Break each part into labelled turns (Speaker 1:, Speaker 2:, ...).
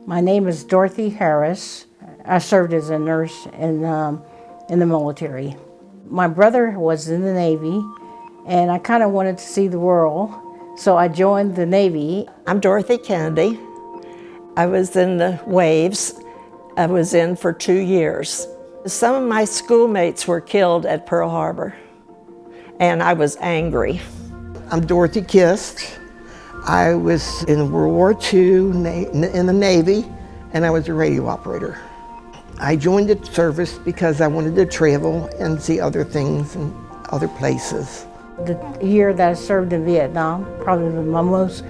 Speaker 1: My name is Dorothy Harris. I served as a nurse in the military. My brother was in the Navy, and I kind of wanted to see the world, so I joined the Navy.
Speaker 2: I'm Dorothy Kennedy. I was in the Waves. I was in for 2 years. Some of my schoolmates were killed at Pearl Harbor, and I was angry.
Speaker 3: I'm Dorothy Kist. I was in World War II in the Navy, and I was a radio operator. I joined the service because I wanted to travel and see other things and other places.
Speaker 1: The year that I served in Vietnam, probably my most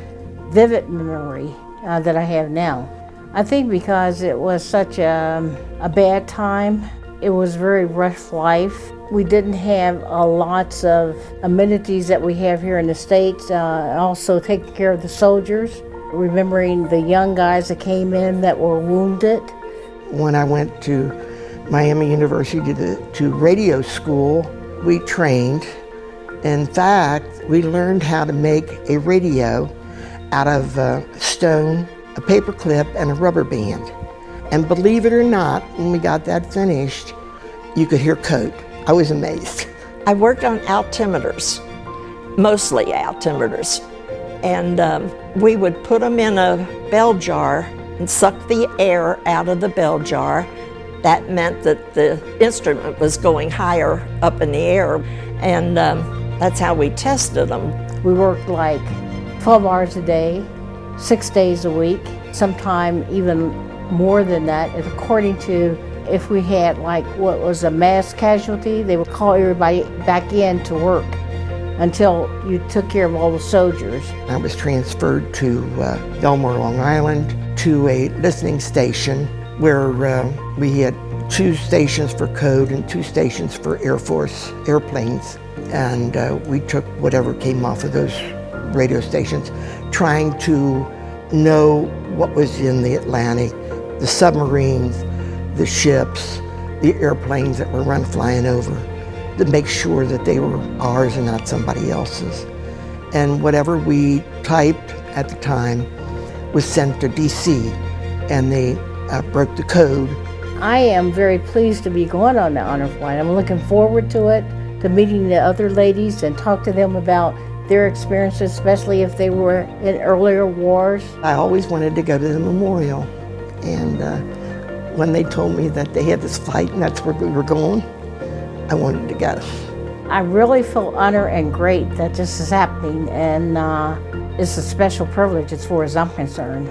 Speaker 1: vivid memory that I have now. I think because it was such a bad time. It was very rough life. We didn't have lots of amenities that we have here in the States. Also taking care of the soldiers, remembering the young guys that came in that were wounded.
Speaker 3: When I went to Miami University to radio school, we trained. In fact, we learned how to make a radio out of stone, a paper clip, and a rubber band. And believe it or not, when we got that finished, you could hear code. I was amazed.
Speaker 2: I worked on altimeters, mostly altimeters. And we would put them in a bell jar and suck the air out of the bell jar. That meant that the instrument was going higher up in the air. And that's how we tested them.
Speaker 1: We worked like 12 hours a day, 6 days a week, sometime even more than that, according to if we had like what was a mass casualty, they would call everybody back in to work until you took care of all the soldiers.
Speaker 3: I was transferred to Belmore, Long Island, to a listening station where we had 2 stations for code and 2 stations for Air Force airplanes. And we took whatever came off of those radio stations, trying to know what was in the Atlantic, the submarines, the ships, the airplanes that were flying over, to make sure that they were ours and not somebody else's. And whatever we typed at the time was sent to DC, and they broke the code.
Speaker 1: I am very pleased to be going on the honor flight. I'm looking forward to it, to meeting the other ladies and talk to them about their experiences, especially if they were in earlier wars.
Speaker 3: I always wanted to go to the memorial, and when they told me that they had this flight and that's where we were going, I wanted to go.
Speaker 1: I really feel honored and great that this is happening, and it's a special privilege as far as I'm concerned.